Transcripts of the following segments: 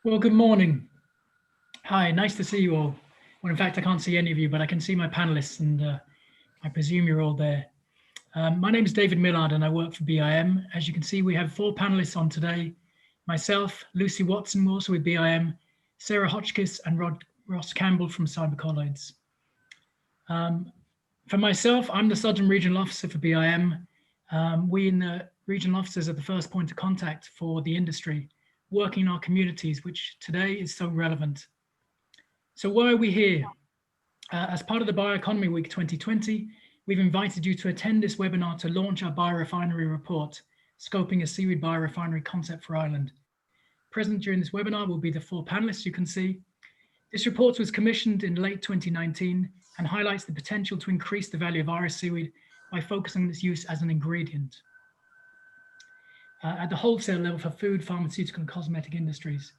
Well, good morning. Hi, nice to see you all. Well, in fact, I can't see any of you, but I can see my panelists, and I presume you're all there. My name is David Millard, and I work for BIM. As you can see, we have 4 panelists on today. Myself, Lucy Watson, also with BIM, Sarah Hotchkiss, and Ross Campbell from Cybercolloids. For myself, I'm the Southern Regional Officer for BIM. We in the regional offices are the first point of contact for the industry, working in our communities, which today is so relevant. So why are we here? As part of the Bioeconomy Week 2020, we've invited you to attend this webinar to launch our biorefinery report, scoping a seaweed biorefinery concept for Ireland. Present during this webinar will be the 4 panelists you can see. This report was commissioned in late 2019 and highlights the potential to increase the value of Irish seaweed by focusing on its use as an ingredient at the wholesale level for food, pharmaceutical, and cosmetic industries.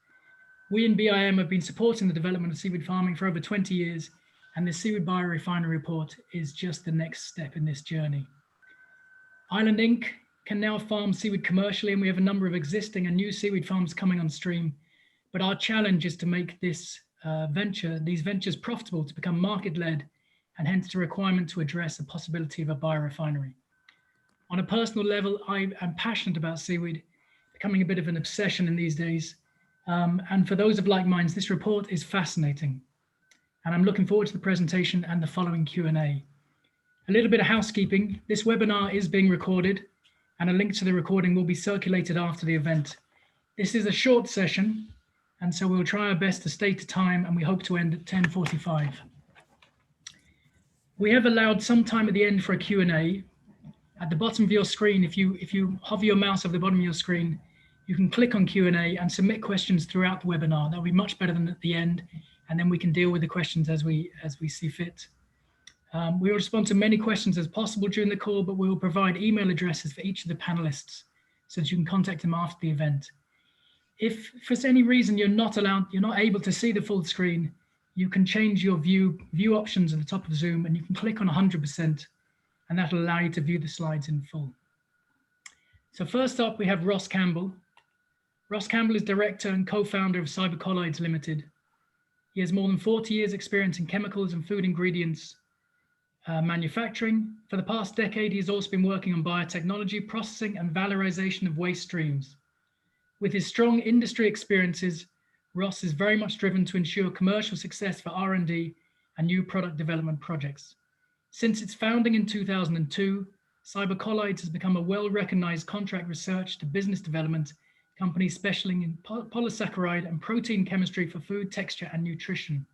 We in BIM have been supporting the development of seaweed farming for over 20 years, and the Seaweed Biorefinery report is just the next step in this journey. Ireland Inc. can now farm seaweed commercially, and we have a number of existing and new seaweed farms coming on stream. But our challenge is to make this these ventures profitable, to become market-led, and hence the requirement to address the possibility of a biorefinery. On a personal level, I am passionate about seaweed, becoming a bit of an obsession in these days. And for those of like minds, this report is fascinating. And I'm looking forward to the presentation and the following Q&A. A little bit of housekeeping. This webinar is being recorded, and a link to the recording will be circulated after the event. This is a short session, and so we'll try our best to stay to time, and we hope to end at 10:45. We have allowed some time at the end for a Q&A. At the bottom of your screen, if you hover your mouse over the bottom of your screen, you can click on Q&A and submit questions throughout the webinar. That'll be much better than at the end, and then we can deal with the questions as we see fit. We will respond to many questions as possible during the call, but we will provide email addresses for each of the panelists so that you can contact them after the event. If for any reason you're not able to see the full screen, you can change your view options at the top of Zoom, and you can click on 100%, and that'll allow you to view the slides in full. So first up, we have Ross Campbell. Ross Campbell is director and co-founder of Cybercolloids Limited. He has more than 40 years experience in chemicals and food ingredients manufacturing. For the past decade, he has also been working on biotechnology, processing, and valorization of waste streams. With his strong industry experiences, Ross is very much driven to ensure commercial success for R&D and new product development projects. Since its founding in 2002, Cybercolloids has become a well-recognized contract research to business development company specializing in polysaccharide and protein chemistry for food, texture, and nutrition.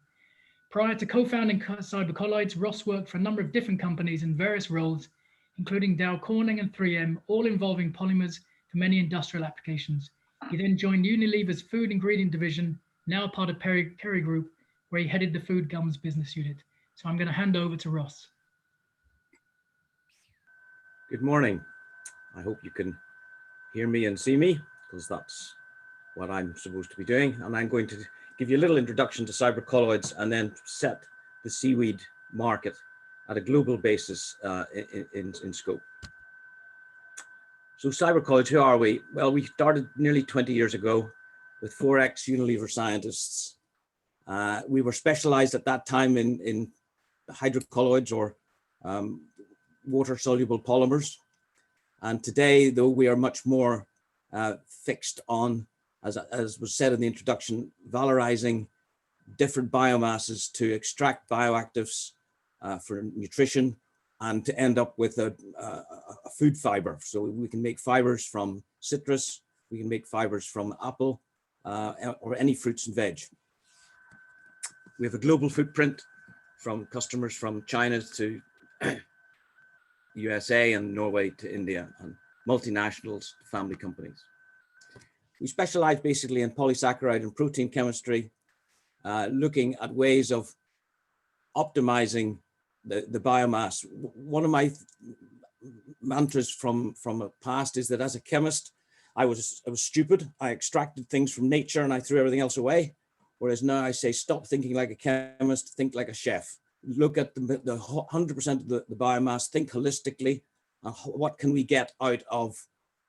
Prior to co-founding Cybercolloids, Ross worked for a number of different companies in various roles, including Dow Corning and 3M, all involving polymers for many industrial applications. He then joined Unilever's food ingredient division, now part of Kerry Group, where he headed the food gums business unit. So I'm going to hand over to Ross. Good morning. I hope you can hear me and see me, because that's what I'm supposed to be doing. And I'm going to give you a little introduction to Cybercolloids and then set the seaweed market at a global basis in scope. So Cybercolloids, who are we? Well, we started nearly 20 years ago with 4 ex-Unilever scientists. We were specialized at that time in hydrocolloids, or water-soluble polymers. And today, though, we are much more fixed on, as was said in the introduction, valorizing different biomasses to extract bioactives for nutrition and to end up with a food fiber. So we can make fibers from citrus, we can make fibers from apple, or any fruits and veg. We have a global footprint from customers from China to USA and Norway to India, and multinationals to family companies. We specialize basically in polysaccharide and protein chemistry, looking at ways of optimizing the biomass. One of my mantras from a past is that as a chemist, I was stupid. I extracted things from nature and I threw everything else away. Whereas now I say, stop thinking like a chemist, think like a chef. Look at the 100% of the biomass, think holistically, what can we get out of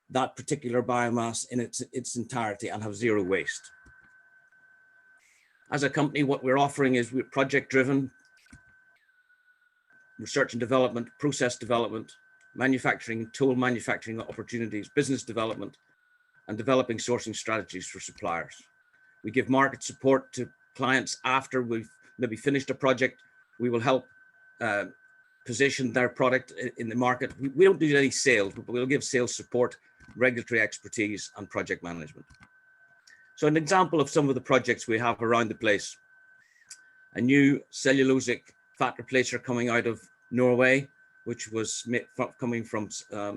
that particular biomass in its entirety and have zero waste. As a company, what we're offering is we're project-driven, research and development, process development, manufacturing, tool manufacturing opportunities, business development, and developing sourcing strategies for suppliers. We give market support to clients after we've maybe finished a project. We will help position their product in the market. We don't do any sales, but we'll give sales support, regulatory expertise, and project management. So an example of some of the projects we have around the place: a new cellulosic fat replacer coming out of Norway, which was coming from a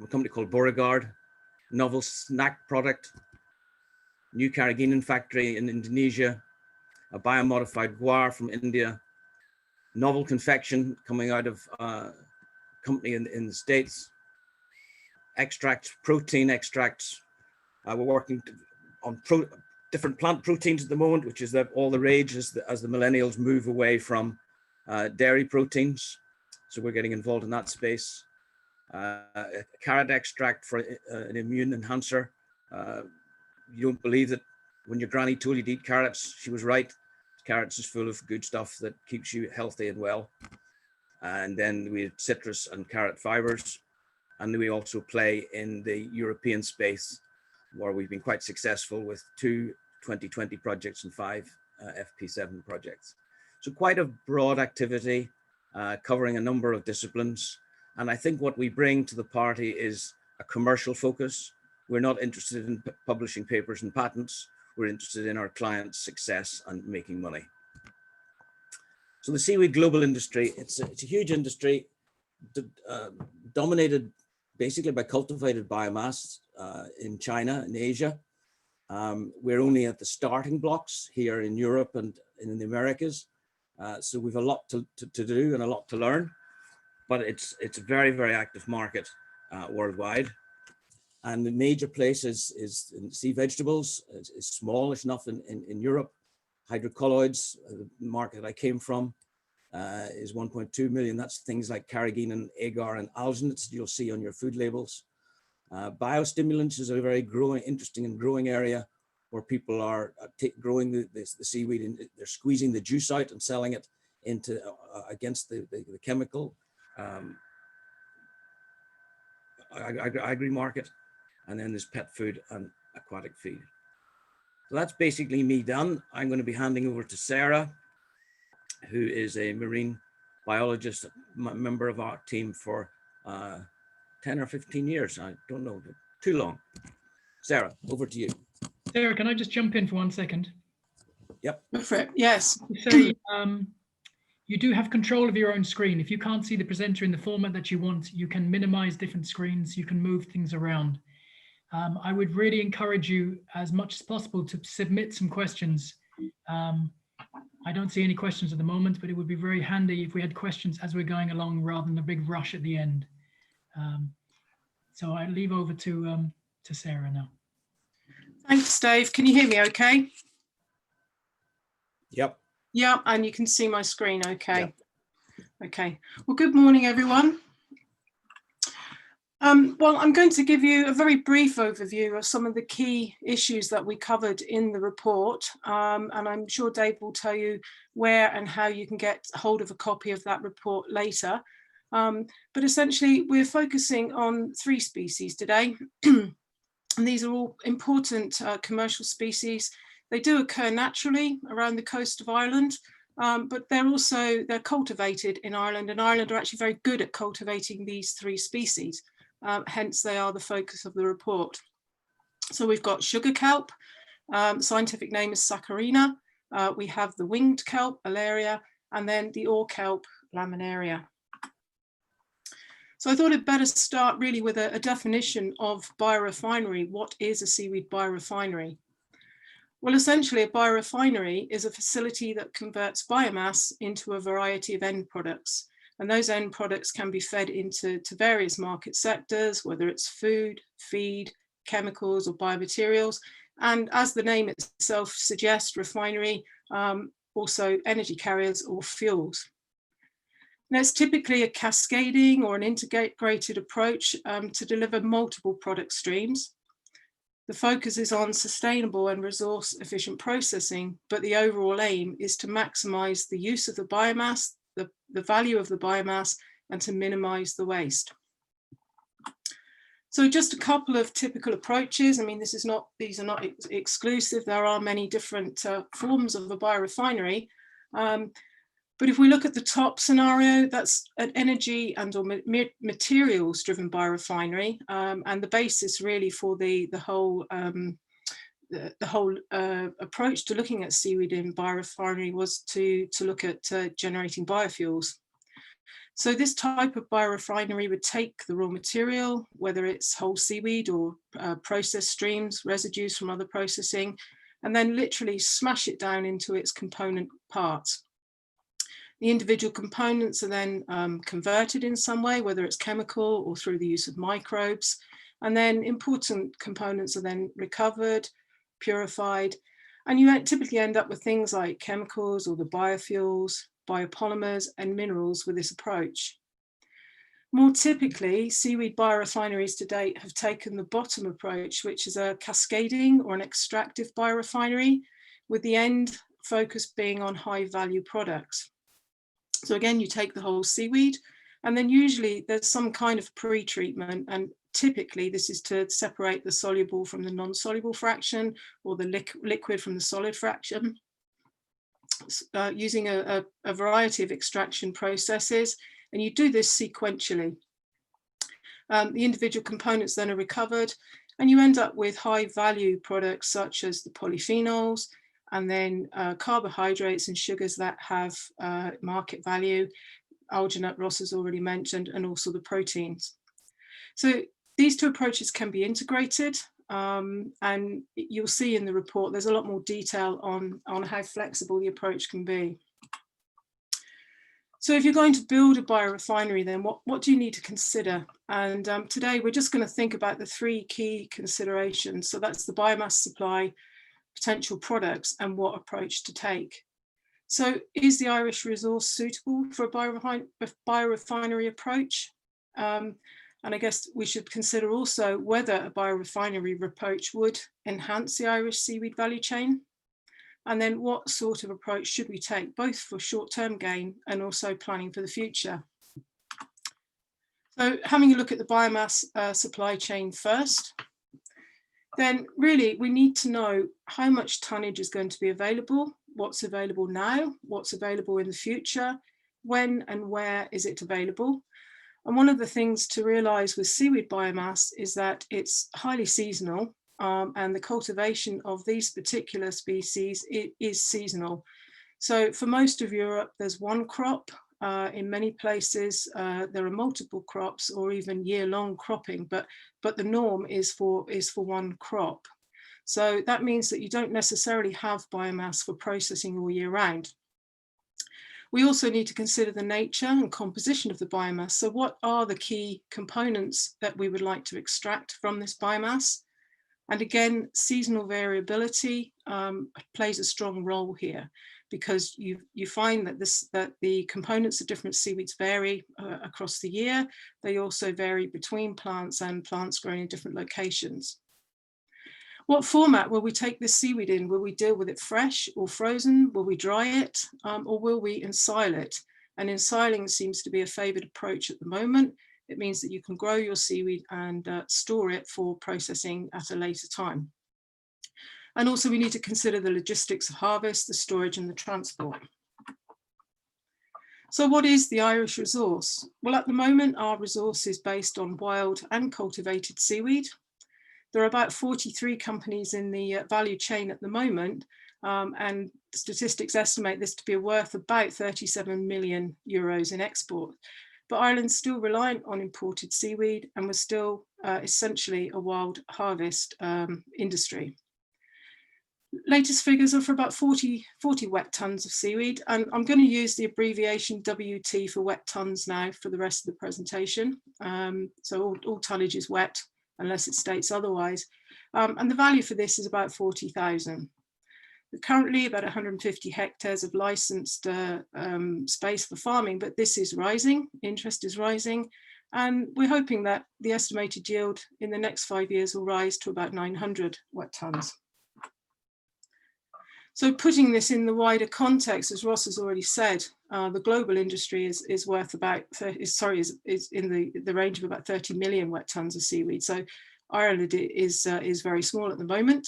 company called Beauregard. Novel snack product, new carrageenan factory in Indonesia, a biomodified guar from India, novel confection coming out of a company in the States, extracts, protein extracts. We're working on different plant proteins at the moment, which is all the rage as the millennials move away from dairy proteins. So we're getting involved in that space. A carrot extract for an immune enhancer. You don't believe that when your granny told you to eat carrots, she was right. Carrots is full of good stuff that keeps you healthy and well. And then we have citrus and carrot fibers. And then we also play in the European space, where we've been quite successful with 2 2020 projects and 5 FP7 projects. So quite a broad activity covering a number of disciplines. And I think what we bring to the party is a commercial focus. We're not interested in publishing papers and patents. We're interested in our clients' success and making money. So the seaweed global industry, it's a huge industry dominated basically by cultivated biomass in China and Asia. We're only at the starting blocks here in Europe and in the Americas. So we've a lot to do and a lot to learn. But it's a very, very active market worldwide. And the major place is in sea vegetables. It's smallish enough in Europe. Hydrocolloids, the market I came from, is 1.2 million. That's things like carrageenan, agar, and alginates you'll see on your food labels. Biostimulants is a very interesting and growing area where people are growing the seaweed, and they're squeezing the juice out and selling it into against the chemical agri market. And then there's pet food and aquatic feed. So that's basically me done. I'm going to be handing over to Sarah, who is a marine biologist, member of our team for 10 or 15 years. I don't know, but too long. Sarah, over to you. Sarah, can I just jump in for 1 second? Yep. Go for it. Yes. So you do have control of your own screen. If you can't see the presenter in the format that you want, you can minimize different screens. You can move things around. I would really encourage you as much as possible to submit some questions. I don't see any questions at the moment, but it would be very handy if we had questions as we're going along rather than a big rush at the end. So I leave over to Sarah now. Thanks, Dave. Can you hear me okay? Yep. Yeah, and you can see my screen okay. Yep. Okay. Well, good morning, everyone. Well, I'm going to give you a very brief overview of some of the key issues that we covered in the report. And I'm sure Dave will tell you where and how you can get hold of a copy of that report later. But essentially, we're focusing on 3 species today. And these are all important commercial species. They do occur naturally around the coast of Ireland, but they're cultivated in Ireland, and Ireland are actually very good at cultivating these 3 species. Hence, they are the focus of the report. So we've got sugar kelp, scientific name is Saccharina. We have the winged kelp, Alaria, and then the oar kelp, Laminaria. So I thought it'd better start really with a definition of biorefinery. What is a seaweed biorefinery? Well, essentially, a biorefinery is a facility that converts biomass into a variety of end products. And those end products can be fed into various market sectors, whether it's food, feed, chemicals, or biomaterials. And as the name itself suggests, refinery, also energy carriers or fuels. Now, it's typically a cascading or an integrated approach to deliver multiple product streams. The focus is on sustainable and resource efficient processing, but the overall aim is to maximize the use of the biomass, the value of the biomass, and to minimize the waste. So just a couple of typical approaches. I mean, these are not exclusive. There are many different forms of a biorefinery. But if we look at the top scenario, that's an energy and or materials driven biorefinery. And the basis really for the whole approach to looking at seaweed in biorefinery was to look at generating biofuels. So this type of biorefinery would take the raw material, whether it's whole seaweed or process streams, residues from other processing, and then literally smash it down into its component parts. The individual components are then converted in some way, whether it's chemical or through the use of microbes. And then important components are then recovered, purified, and you typically end up with things like chemicals or the biofuels, biopolymers, and minerals with this approach. More typically, seaweed biorefineries to date have taken the bottom approach, which is a cascading or an extractive biorefinery, with the end focus being on high value products. So again, you take the whole seaweed, and then usually there's some kind of pre-treatment, and typically this is to separate the soluble from the non-soluble fraction, or the liquid from the solid fraction, using a variety of extraction processes, and you do this sequentially. The individual components then are recovered, and you end up with high value products such as the polyphenols, and then carbohydrates and sugars that have market value. Alginate, Ross has already mentioned, and also the proteins. So these two approaches can be integrated, and you'll see in the report there's a lot more detail on how flexible the approach can be. So if you're going to build a biorefinery, then what do you need to consider? And today we're just going to think about the three key considerations. So that's the biomass supply, potential products, and what approach to take. So is the Irish resource suitable for a biorefinery approach? And I guess we should consider also whether a biorefinery approach would enhance the Irish seaweed value chain. And then what sort of approach should we take, both for short-term gain and also planning for the future? So having a look at the biomass supply chain first, then really we need to know how much tonnage is going to be available, what's available now, what's available in the future, when and where is it available. And one of the things to realise with seaweed biomass is that it's highly seasonal, and the cultivation of these particular species is seasonal. So for most of Europe, there's one crop. In many places, there are multiple crops or even year-long cropping, but the norm is for one crop. So that means that you don't necessarily have biomass for processing all year round. We also need to consider the nature and composition of the biomass. So what are the key components that we would like to extract from this biomass? And again, seasonal variability plays a strong role here, because you find that the components of different seaweeds vary across the year. They also vary between plants and plants grown in different locations. What format will we take this seaweed in? Will we deal with it fresh or frozen? Will we dry it, or will we ensile it? And ensiling seems to be a favoured approach at the moment. It means that you can grow your seaweed and store it for processing at a later time. And also we need to consider the logistics of harvest, the storage and the transport. So what is the Irish resource? Well, at the moment, our resource is based on wild and cultivated seaweed. There are about 43 companies in the value chain at the moment, and statistics estimate this to be worth about 37 million euros in export. But Ireland's still reliant on imported seaweed, and we're still essentially a wild harvest industry. Latest figures are for about 40 wet tons of seaweed, and I'm going to use the abbreviation WT for wet tons now for the rest of the presentation. So all tonnage is wet unless it states otherwise. And the value for this is about 40,000. Currently about 150 hectares of licensed space for farming, but this is rising, interest is rising, And we're hoping that the estimated yield in the next 5 years will rise to about 900 wet tonnes. So putting this in the wider context, as Ross has already said, the global industry is worth about, is in the range of about 30 million wet tonnes of seaweed. So Ireland is very small at the moment.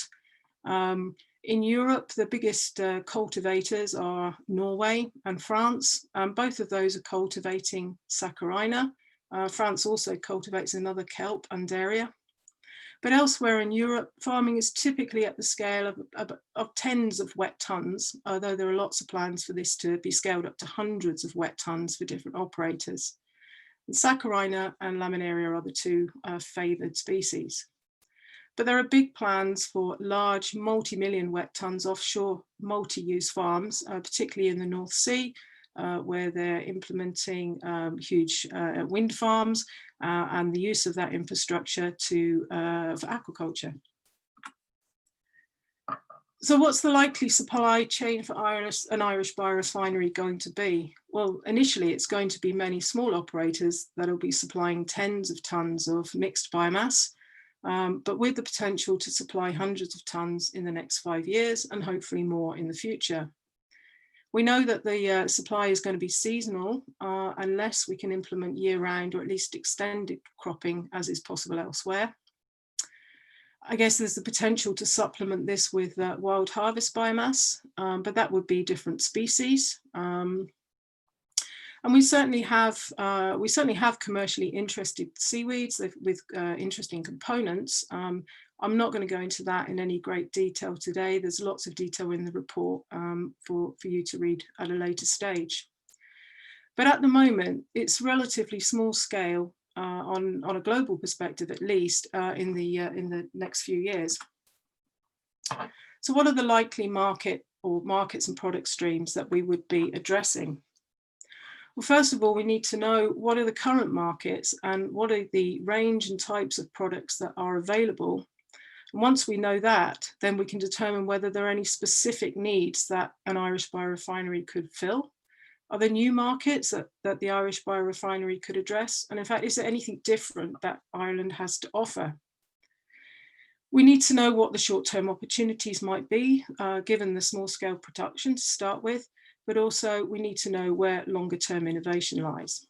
In Europe, the biggest cultivators are Norway and France. Both of those are cultivating Saccharina. France also cultivates another kelp, Undaria. But elsewhere in Europe, farming is typically at the scale of tens of wet tonnes, although there are lots of plans for this to be scaled up to hundreds of wet tonnes for different operators. And Saccharina and Laminaria are the two favoured species. But there are big plans for large multi-million wet tonnes offshore multi-use farms, particularly in the North Sea, where they're implementing huge wind farms and the use of that infrastructure for aquaculture. So what's the likely supply chain for an Irish biorefinery going to be? Well, initially it's going to be many small operators that will be supplying tens of tonnes of mixed biomass, but with the potential to supply hundreds of tonnes in the next 5 years and hopefully more in the future. We know that the supply is going to be seasonal unless we can implement year-round or at least extended cropping as is possible elsewhere. I guess there's the potential to supplement this with wild harvest biomass, but that would be different species. And we certainly have commercially interested seaweeds with interesting components. I'm not going to go into that in any great detail today. There's lots of detail in the report for you to read at a later stage. But at the moment, it's relatively small scale on a global perspective, at least in the next few years. So what are the likely markets and product streams that we would be addressing? Well, first of all, we need to know what are the current markets and what are the range and types of products that are available. And once we know that, then we can determine whether there are any specific needs that an Irish biorefinery could fill. Are there new markets that the Irish biorefinery could address? And in fact, is there anything different that Ireland has to offer? We need to know what the short-term opportunities might be, given the small-scale production to start with, but also we need to know where longer-term innovation lies.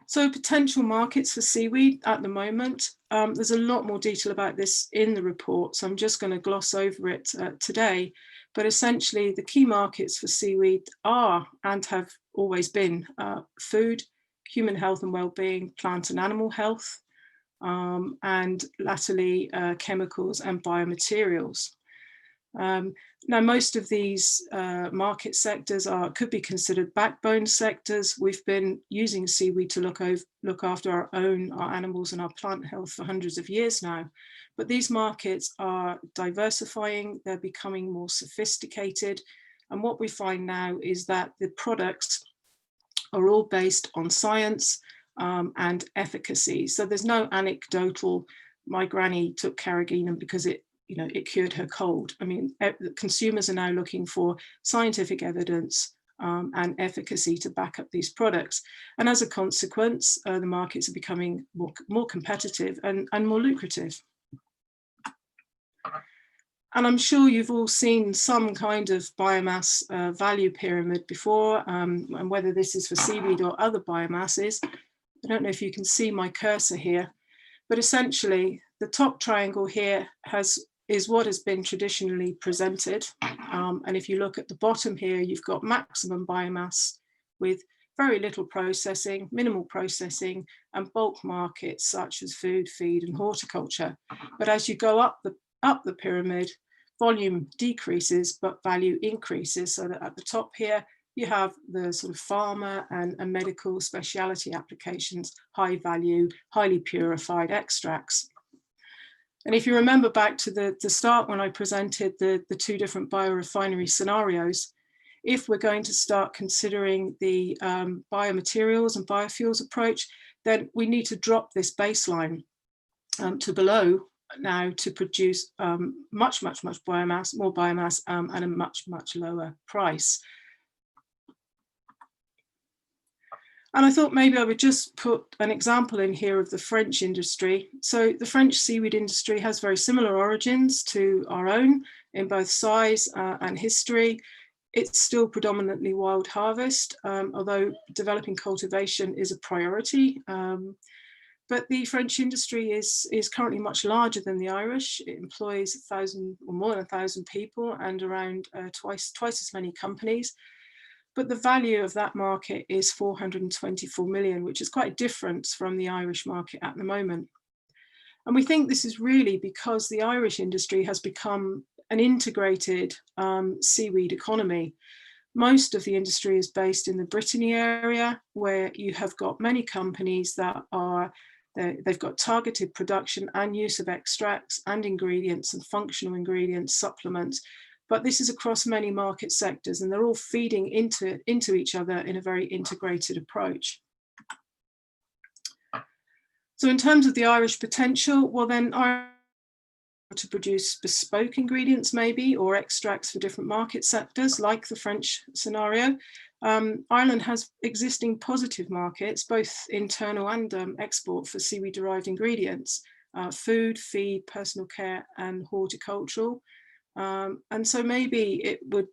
So potential markets for seaweed at the moment, there's a lot more detail about this in the report, so I'm just going to gloss over it today. But essentially the key markets for seaweed are and have always been food, human health and well-being, plant and animal health, and latterly chemicals and biomaterials. Now, most of these market sectors could be considered backbone sectors. We've been using seaweed to look after our animals and our plant health for hundreds of years now. But these markets are diversifying, they're becoming more sophisticated. And what we find now is that the products are all based on science and efficacy. So there's no anecdotal, my granny took carrageenan because it cured her cold. I mean, consumers are now looking for scientific evidence and efficacy to back up these products. And as a consequence, the markets are becoming more competitive and more lucrative. And I'm sure you've all seen some kind of biomass value pyramid before, and whether this is for seaweed or other biomasses. I don't know if you can see my cursor here, but essentially the top triangle here is what has been traditionally presented. And if you look at the bottom here, you've got maximum biomass with very little processing, minimal processing, and bulk markets such as food, feed, and horticulture. But as you go up the pyramid, volume decreases, but value increases, so that at the top here, you have the sort of pharma and medical specialty applications, high value, highly purified extracts. And if you remember back to the start when I presented the two different biorefinery scenarios, if we're going to start considering the biomaterials and biofuels approach, then we need to drop this baseline to below now to produce much biomass, more biomass at a much lower price. And I thought maybe I would just put an example in here of the French industry. So the French seaweed industry has very similar origins to our own in both size and history. It's still predominantly wild harvest, although developing cultivation is a priority. But the French industry is currently much larger than the Irish. It employs 1,000 or more than 1,000 people and around twice as many companies. But the value of that market is 424 million, which is quite different from the Irish market at the moment. And we think this is really because the Irish industry has become an integrated seaweed economy. Most of the industry is based in the Brittany area, where you have got many companies that are, they've got targeted production and use of extracts and ingredients and functional ingredients, supplements. But this is across many market sectors, and they're all feeding into each other in a very integrated approach. So in terms of the Irish potential, well then, to produce bespoke ingredients maybe, or extracts for different market sectors, like the French scenario. Ireland has existing positive markets, both internal and export, for seaweed derived ingredients, food, feed, personal care and horticultural. And so maybe it would,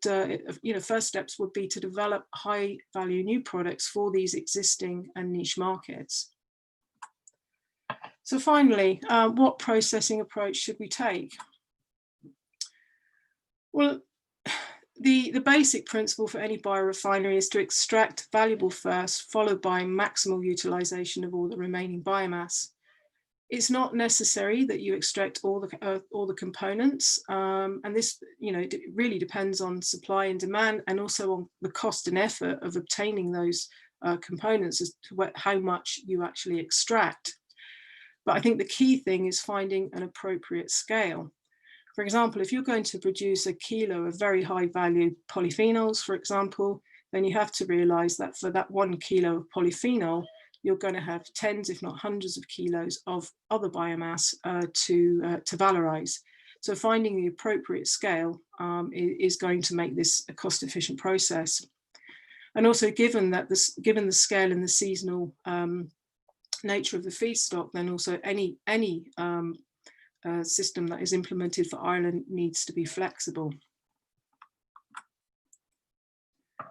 first steps would be to develop high value new products for these existing and niche markets. So finally, what processing approach should we take? Well, the basic principle for any biorefinery is to extract valuable first, followed by maximal utilization of all the remaining biomass. It's not necessary that you extract all the components, and this, it really depends on supply and demand, and also on the cost and effort of obtaining those components as to how much you actually extract. But I think the key thing is finding an appropriate scale. For example, if you're going to produce a kilo of very high value polyphenols, for example, then you have to realize that for that 1 kilo of polyphenol, you're going to have tens, if not hundreds of kilos of other biomass to valorize. So finding the appropriate scale is going to make this a cost-efficient process. And also, given the scale and the seasonal nature of the feedstock, then also any system that is implemented for Ireland needs to be flexible.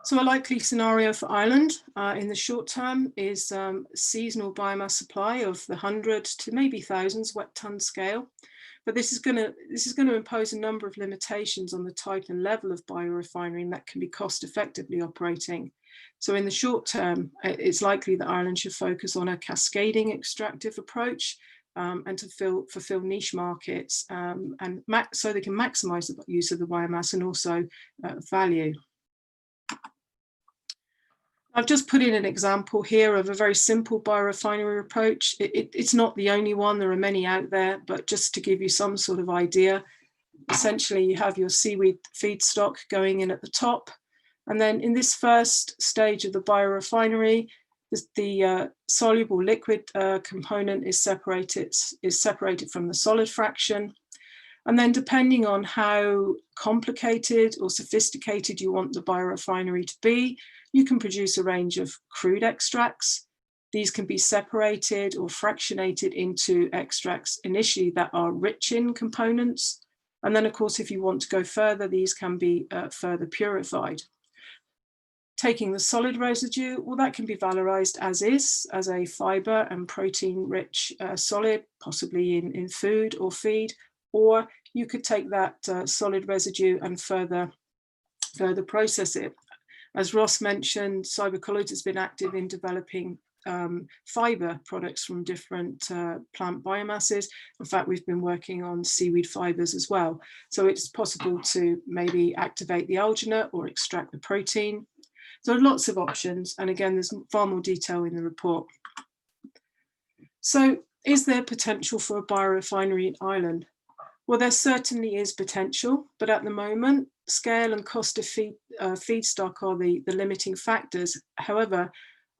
So a likely scenario for Ireland in the short term is seasonal biomass supply of the 100 to maybe thousands wet ton scale. But this is going to impose a number of limitations on the type and level of biorefinery that can be cost effectively operating. So in the short term, it's likely that Ireland should focus on a cascading extractive approach and to fulfill niche markets, and so they can maximize the use of the biomass and also value. I've just put in an example here of a very simple biorefinery approach. It's not the only one, there are many out there, but just to give you some sort of idea, essentially you have your seaweed feedstock going in at the top. And then in this first stage of the biorefinery, the soluble liquid component is separated from the solid fraction. And then depending on how complicated or sophisticated you want the biorefinery to be, you can produce a range of crude extracts. These can be separated or fractionated into extracts initially that are rich in components. And then of course, if you want to go further, these can be further purified. Taking the solid residue, well, that can be valorized as is, as a fiber and protein rich solid, possibly in food or feed, or you could take that solid residue and further process it. As Ross mentioned, Cybercolloid has been active in developing fiber products from different plant biomasses. In fact, we've been working on seaweed fibers as well. So it's possible to maybe activate the alginate or extract the protein. So lots of options. And again, there's far more detail in the report. So is there potential for a biorefinery in Ireland? Well, there certainly is potential, but at the moment, scale and cost of feedstock are the limiting factors. However,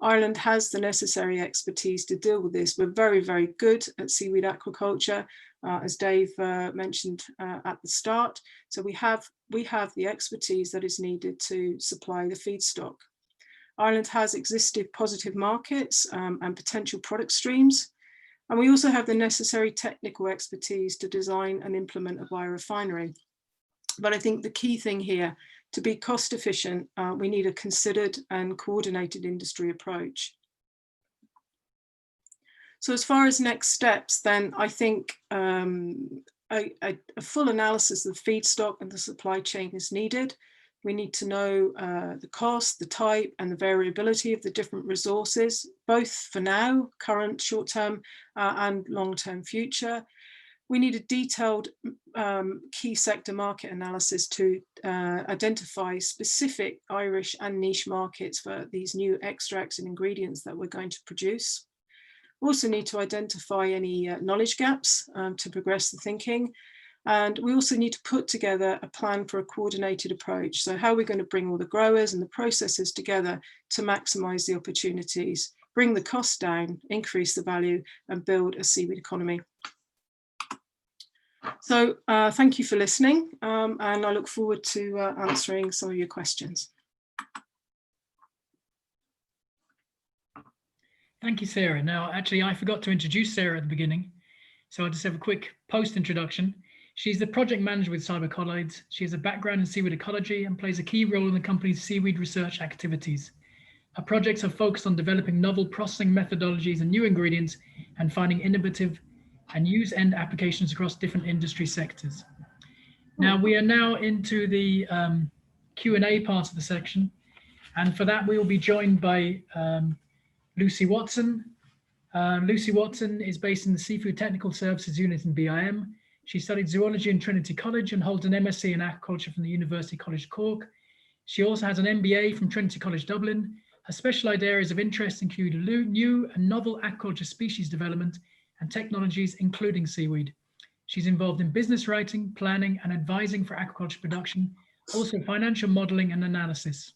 Ireland has the necessary expertise to deal with this. We're very, very good at seaweed aquaculture, as Dave mentioned at the start. So we have the expertise that is needed to supply the feedstock. Ireland has existing positive markets and potential product streams. And we also have the necessary technical expertise to design and implement a biorefinery. But I think the key thing here, to be cost efficient, we need a considered and coordinated industry approach. So as far as next steps, then I think a full analysis of the feedstock and the supply chain is needed. We need to know the cost, the type, and the variability of the different resources, both for now, current, short-term, and long-term future. We need a detailed key sector market analysis to identify specific Irish and niche markets for these new extracts and ingredients that we're going to produce. We also need to identify any knowledge gaps to progress the thinking. And we also need to put together a plan for a coordinated approach. So how are we going to bring all the growers and the processes together to maximize the opportunities, bring the cost down, increase the value, and build a seaweed economy. So thank you for listening, and I look forward to answering some of your questions. Thank you, Sarah. Now, actually, I forgot to introduce Sarah at the beginning, so I'll just have a quick post-introduction. She's the project manager with Cybercolloids. She has a background in seaweed ecology and plays a key role in the company's seaweed research activities. Her projects are focused on developing novel processing methodologies and new ingredients and finding innovative and use-end applications across different industry sectors. Now, we are now into the Q&A part of the section. And for that, we will be joined by Lucy Watson. Lucy Watson is based in the Seafood Technical Services Unit in BIM. She studied zoology in Trinity College and holds an MSc in aquaculture from the University College Cork. She also has an MBA from Trinity College Dublin. Her specialised areas of interest include new and novel aquaculture species development and technologies, including seaweed. She's involved in business writing, planning, and advising for aquaculture production, also financial modelling and analysis.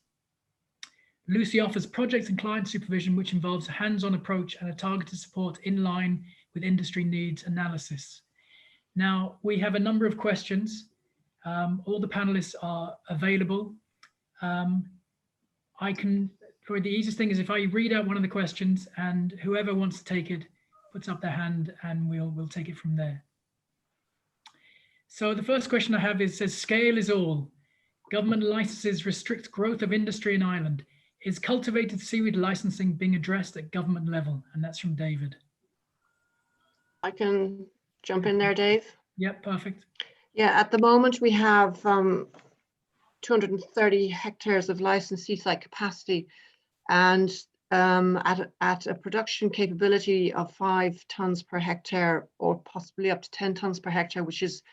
Lucy offers project and client supervision, which involves a hands-on approach and a targeted support in line with industry needs analysis. Now, we have a number of questions. All the panelists are available. Probably the easiest thing is if I read out one of the questions and whoever wants to take it puts up their hand and we'll take it from there. So the first question I have says, scale is all. Government licenses restrict growth of industry in Ireland. Is cultivated seaweed licensing being addressed at government level? And that's from David. I can jump in there, Dave. Yep, perfect. Yeah, at the moment we have 230 hectares of licensed seaside capacity, and at a production capability of 5 tonnes per hectare, or possibly up to 10 tonnes per hectare, which is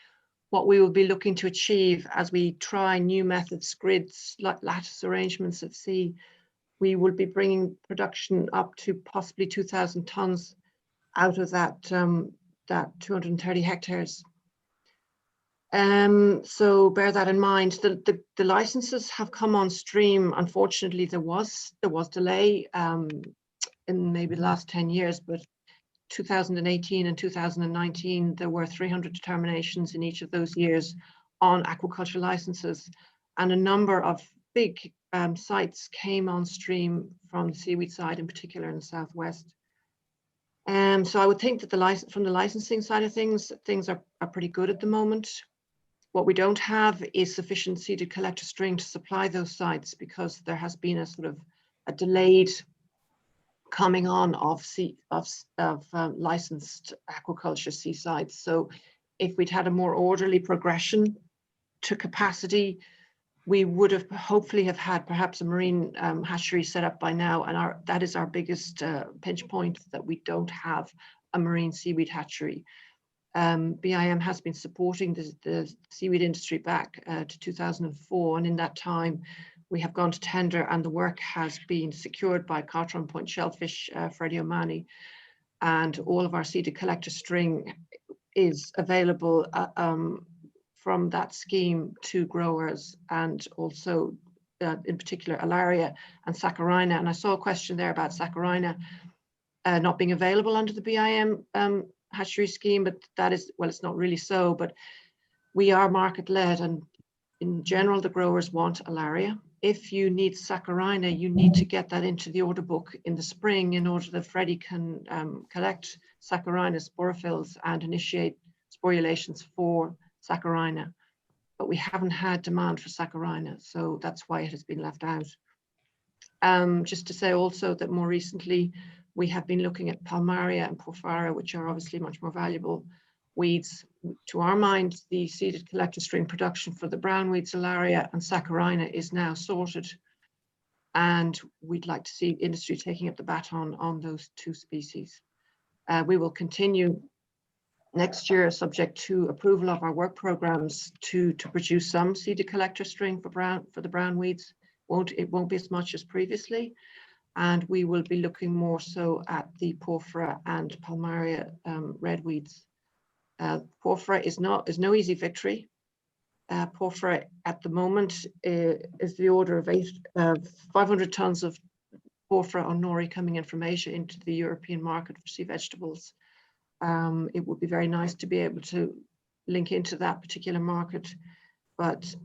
what we will be looking to achieve as we try new methods, grids, lattice arrangements at sea. We will be bringing production up to possibly 2,000 tonnes out of that 230 hectares. So bear that in mind. The licenses have come on stream. Unfortunately, there was delay in maybe the last 10 years, but 2018 and 2019, there were 300 determinations in each of those years on aquaculture licenses, and a number of big sites came on stream from the seaweed side, in particular in the southwest. So I would think that from the licensing side of things are pretty good at the moment. What we don't have is sufficient seeded collector string to supply those sites, because there has been a sort of a delayed coming on of licensed aquaculture seasides. So if we'd had a more orderly progression to capacity, we would have hopefully have had perhaps a marine hatchery set up by now, and that is our biggest pinch point, that we don't have a marine seaweed hatchery. BIM has been supporting the seaweed industry back to 2004, and in that time we have gone to tender, and the work has been secured by Cartron Point Shellfish, Freddie O'Mahony, and all of our seeded collector string is available from that scheme to growers, and also in particular Alaria and Saccharina. And I saw a question there about Saccharina not being available under the BIM hatchery scheme, but that is, well, it's not really so, but we are market led, and in general the growers want Alaria. if you need Saccharina, you need to get that into the order book in the spring in order that Freddie can collect Saccharina sporophylls and initiate sporulations for Saccharina. But we haven't had demand for Saccharina, so that's why it has been left out. Just to say also that more recently, we have been looking at Palmaria and Porphyra, which are obviously much more valuable weeds. To our mind, the seeded collector string production for the brownweed, Zolaria and Saccharina is now sorted. And we'd like to see industry taking up the baton on those two species. We will continue next year, subject to approval of our work programs, to produce some seeded collector string for the brownweeds. It won't be as much as previously. And we will be looking more so at the Porphyra and Palmaria redweeds. Porphyra is no easy victory. Porphyra at the moment is the order of 500 tons of Porphyra on nori coming in from Asia into the European market for sea vegetables. It would be very nice to be able to link into that particular market, but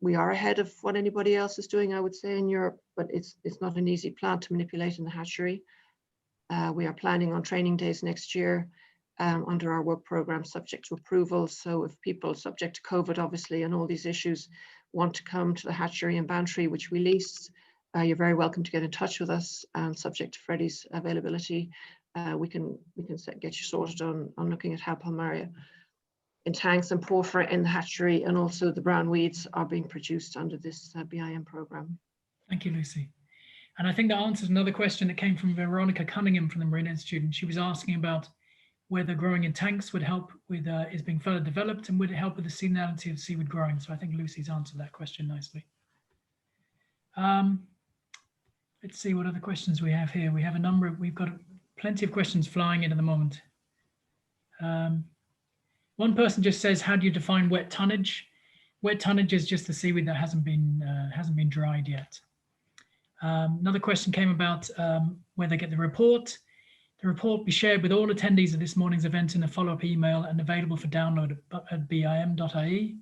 we are ahead of what anybody else is doing, I would say, in Europe, but it's not an easy plant to manipulate in the hatchery. We are planning on training days next year under our work program, subject to approval. So if people subject to COVID, obviously, and all these issues want to come to the hatchery in Bantry, which we lease, you're very welcome to get in touch with us, and subject to Freddie's availability, we can get you sorted on looking at how Palmaria in tanks and Porphyra in the hatchery, and also the brown weeds are being produced under this BIM program. Thank you, Lucy. And I think that answers another question that came from Veronica Cunningham from the Marine Institute. And she was asking about whether growing in tanks would help with, is being further developed, and would it help with the seasonality of seaweed growing? So I think Lucy's answered that question nicely. Let's see what other questions we have here. We have a number, we've got plenty of questions flying in at the moment. One person just says, how do you define wet tonnage? Wet tonnage is just the seaweed that hasn't been dried yet. Another question came about where they get the report. The report be shared with all attendees of this morning's event in a follow-up email and available for download at bim.ie.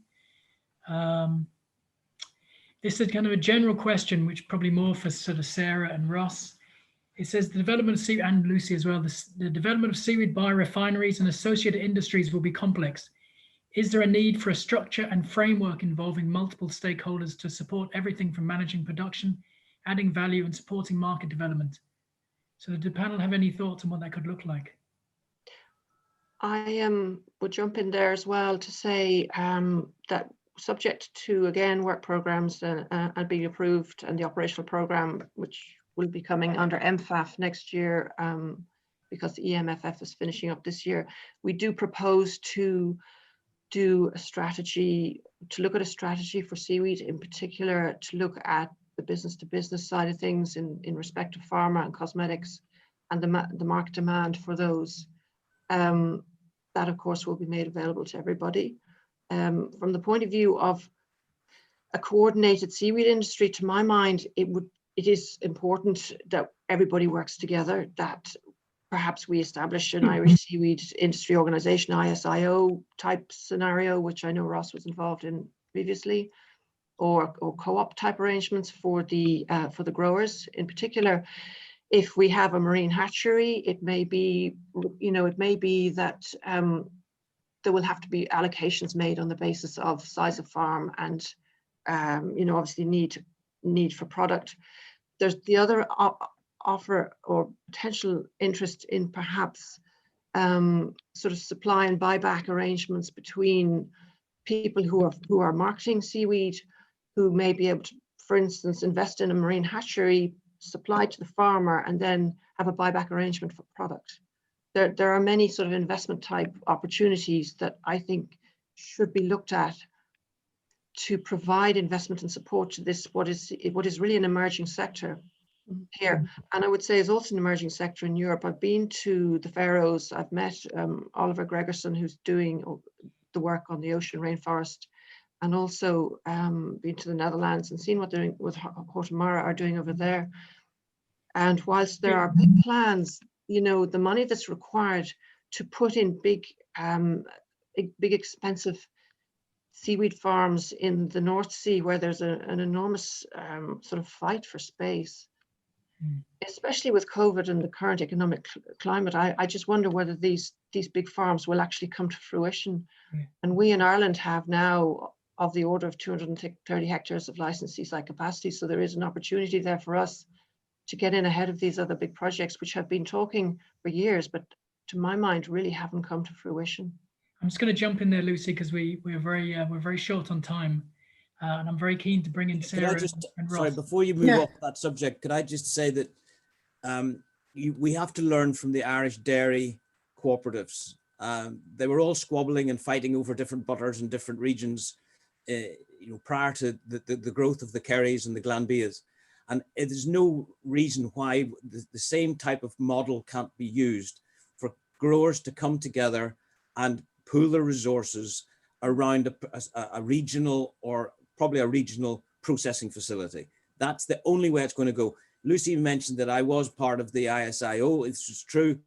This is kind of a general question, which probably more for sort of Sarah and Ross. It says the development of seaweed, and Lucy as well, the development of seaweed biorefineries and associated industries will be complex. Is there a need for a structure and framework involving multiple stakeholders to support everything from managing production, adding value, and supporting market development? So did the panel have any thoughts on what that could look like? I would jump in there as well to say that subject to, again, work programs and being approved, and the operational program, which will be coming under MFAF next year, because the EMFF is finishing up this year, we do propose to do a strategy, to look at a strategy for seaweed in particular, to look at the business to business side of things in respect of pharma and cosmetics and the market demand for those. That, of course, will be made available to everybody. From the point of view of a coordinated seaweed industry, to my mind, it is important that everybody works together, that perhaps we establish an Irish seaweed industry organization, ISIO type scenario, which I know Ross was involved in previously, or co-op type arrangements for the growers. In particular, if we have a marine hatchery, it may be, that there will have to be allocations made on the basis of size of farm and, obviously need for product. There's the other offer or potential interest in perhaps sort of supply and buyback arrangements between people who are marketing seaweed, who may be able to, for instance, invest in a marine hatchery, supply to the farmer, and then have a buyback arrangement for product. There are many sort of investment type opportunities that I think should be looked at to provide investment and support to this, what is really an emerging sector here. And I would say is also an emerging sector in Europe. I've been to the Faroes. I've met Oliver Gregerson, who's doing the work on the ocean rainforest, and also been to the Netherlands and seen what they're doing with Mhara are doing over there. And whilst there are big plans, the money that's required to put in big expensive seaweed farms in the North Sea, where there's an enormous sort of fight for space, especially with COVID and the current economic climate. I just wonder whether these big farms will actually come to fruition. And we in Ireland have now of the order of 230 hectares of licensed seaside capacity. So there is an opportunity there for us to get in ahead of these other big projects, which have been talking for years, but to my mind, really haven't come to fruition. I'm just going to jump in there, Lucy, because we're very short on time, and I'm very keen to bring in Sarah and Ross. Sorry, before you move off that subject, could I just say that we have to learn from the Irish dairy cooperatives. They were all squabbling and fighting over different butters in different regions, prior to the growth of the Kerrys and the Glanbias. And there's no reason why the same type of model can't be used for growers to come together and pool their resources around a regional, or probably a regional processing facility. That's the only way it's going to go. Lucy mentioned that I was part of the ISIO. It's true.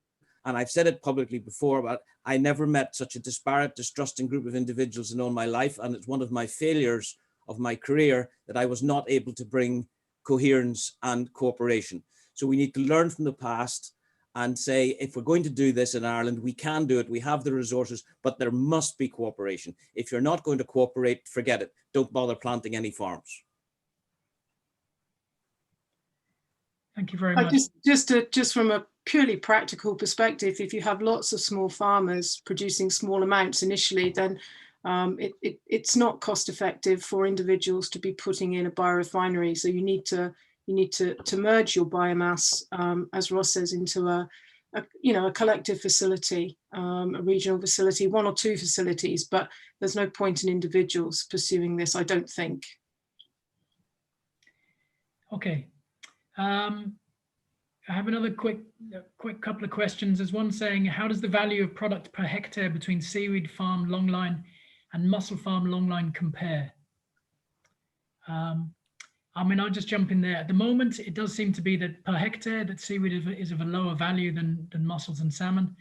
And I've said it publicly before, but I never met such a disparate, distrusting group of individuals in all my life. And it's one of my failures of my career that I was not able to bring coherence and cooperation. So we need to learn from the past and say, if we're going to do this in Ireland, we can do it. We have the resources, but there must be cooperation. If you're not going to cooperate, forget it. Don't bother planting any farms. Thank you very much. Just from a purely practical perspective, if you have lots of small farmers producing small amounts initially, then it's not cost effective for individuals to be putting in a biorefinery. So you need to merge your biomass, as Ross says, into a collective facility, a regional facility, one or two facilities. But there's no point in individuals pursuing this, I don't think. Okay. I have another quick couple of questions. There's one saying, how does the value of product per hectare between seaweed farm longline and mussel farm longline compare? I mean, I'll just jump in there. At the moment, it does seem to be that per hectare that seaweed is of a lower value than mussels and salmon,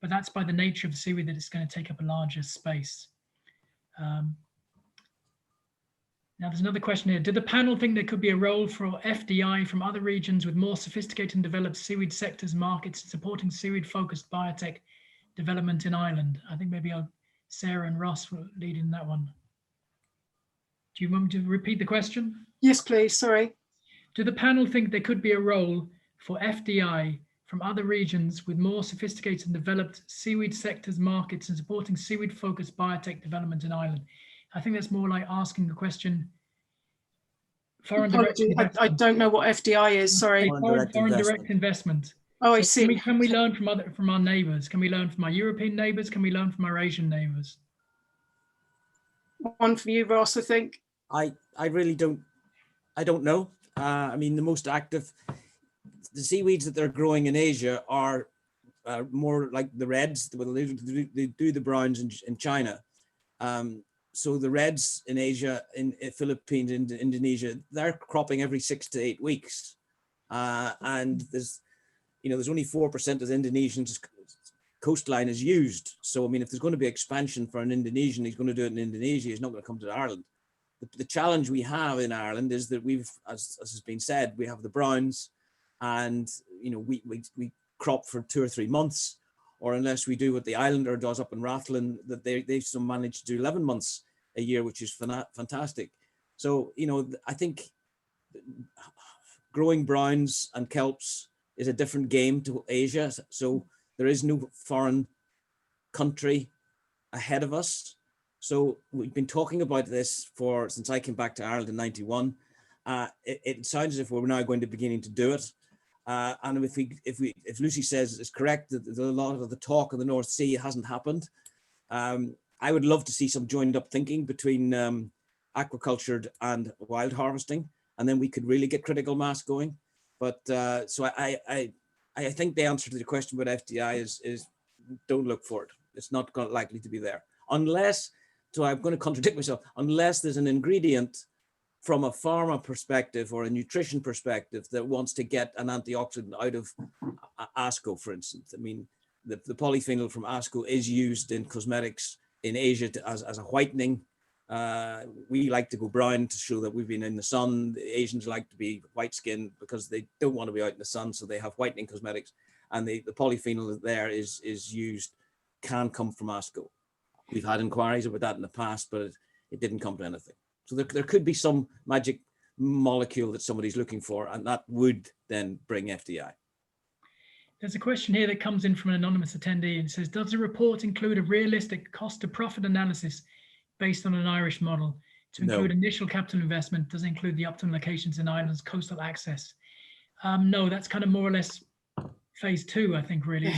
but that's by the nature of the seaweed that it's going to take up a larger space. Now, there's another question here. Did the panel think there could be a role for FDI from other regions with more sophisticated and developed seaweed sectors, markets, supporting seaweed-focused biotech development in Ireland? I think maybe Sarah and Ross will lead in that one. Do you want me to repeat the question? Yes, please. Sorry. Do the panel think there could be a role for FDI from other regions with more sophisticated and developed seaweed sectors, markets, and supporting seaweed-focused biotech development in Ireland? I think that's more like asking the question. Foreign direct investment. I don't know what FDI is. Sorry. Foreign direct investment. Oh, I So see. Can we learn from our neighbours? Can we learn from our European neighbours? Can we learn from our Asian neighbours? One for you, Ross, I think. I really don't know. I mean, the most active, the seaweeds that they're growing in Asia are more like the reds. They do the browns in China. So the reds in Asia, in Philippines, in Indonesia, they're cropping every 6 to 8 weeks. And there's only 4% of the Indonesian coastline is used. So, I mean, if there's going to be expansion for an Indonesian, he's going to do it in Indonesia. He's not going to come to Ireland. The challenge we have in Ireland is that we've, as has been said, we have the browns, and we crop for 2 or 3 months, or unless we do what the Islander does up in Rathlin, that they still manage to do 11 months a year, which is fantastic. So, I think growing browns and kelps is a different game to Asia. So there is no foreign country ahead of us. So we've been talking about this since I came back to Ireland in '91. It sounds as if we're now going to beginning to do it. And if Lucy says it's correct that there's a lot of the talk of the North Sea, it hasn't happened. I would love to see some joined up thinking between aquaculture and wild harvesting, and then we could really get critical mass going. But so I think the answer to the question about FDI is don't look for it. It's not likely to be there unless. So I'm going to contradict myself. Unless there's an ingredient from a pharma perspective or a nutrition perspective that wants to get an antioxidant out of Iascaigh, for instance. I mean, the polyphenol from Iascaigh is used in cosmetics in Asia as a whitening We like to go brown to show that we've been in the sun. The Asians like to be white skinned because they don't want to be out in the sun, so they have whitening cosmetics. And the polyphenol that there is used can come from Iascaigh. We've had inquiries about that in the past, but it didn't come to anything. So there could be some magic molecule that somebody's looking for, and that would then bring FDI. There's a question here that comes in from an anonymous attendee and says, does the report include a realistic cost to profit analysis based on an Irish model to include initial capital investment? Does it include the optimum locations in Ireland's coastal access? No, that's kind of more or less phase 2, I think, really.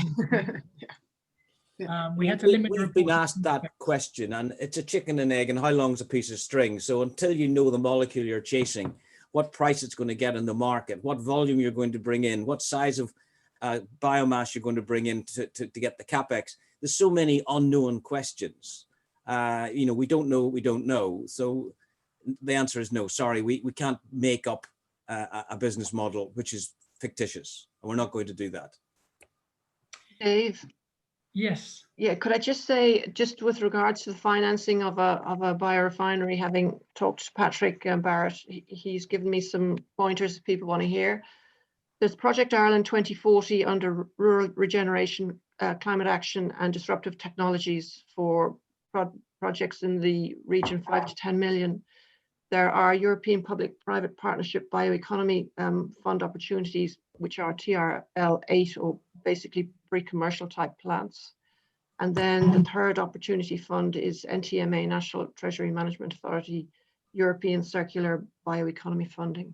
We had to limit the report. We've been asked that question, and it's a chicken and egg, and how long is a piece of string? So until you know the molecule you're chasing, what price it's going to get in the market, what volume you're going to bring in, what size of biomass you're going to bring in to get the capex, there's so many unknown questions. You know, we don't know what we don't know. So the answer is no. Sorry, we can't make up a business model which is fictitious, and we're not going to do that. Dave? Yes. Yeah, could I just say, just with regards to the financing of a biorefinery, having talked to Patrick Barrett, he's given me some pointers if people want to hear. There's Project Ireland 2040 under rural regeneration, climate action and disruptive technologies for projects in the region 5 to 10 million. There are European Public-Private Partnership Bioeconomy Fund opportunities, which are TRL8, or basically pre-commercial type plants. And then the third opportunity fund is NTMA, National Treasury Management Authority, European Circular Bioeconomy Funding.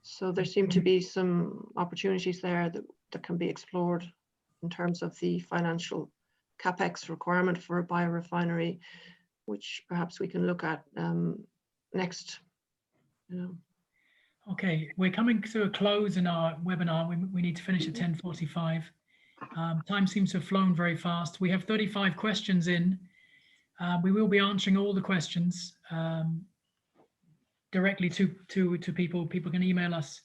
So there seem to be some opportunities there that can be explored in terms of the financial capex requirement for a biorefinery, which perhaps we can look at next. Okay, we're coming to a close in our webinar. We need to finish at 10:45. Time seems to have flown very fast. We have 35 questions in. We will be answering all the questions directly to people. People can email us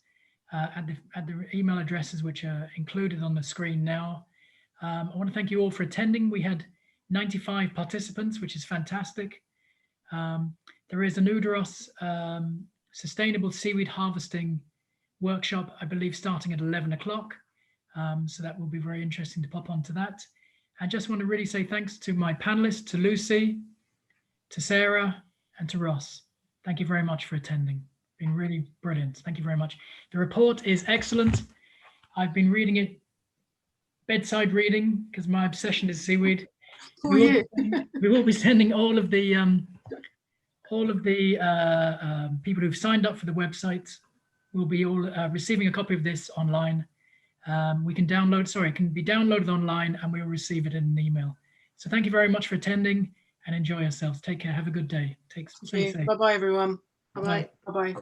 at the email addresses which are included on the screen now. I want to thank you all for attending. We had 95 participants, which is fantastic. There is an Udaros sustainable seaweed harvesting workshop, I believe, starting at 11 o'clock. So that will be very interesting to pop onto that. I just want to really say thanks to my panelists, to Lucy, to Sarah, and to Ross. Thank you very much for attending. It's been really brilliant. Thank you very much. The report is excellent. I've been reading it bedside reading because my obsession is seaweed. We will be sending all of the people who've signed up for the website will be all receiving a copy of this online. We can download, sorry, it can be downloaded online and we'll receive it in an email. So thank you very much for attending and enjoy yourselves. Take care. Have a good day. Stay safe. Bye-bye, everyone. Bye-bye. Bye-bye.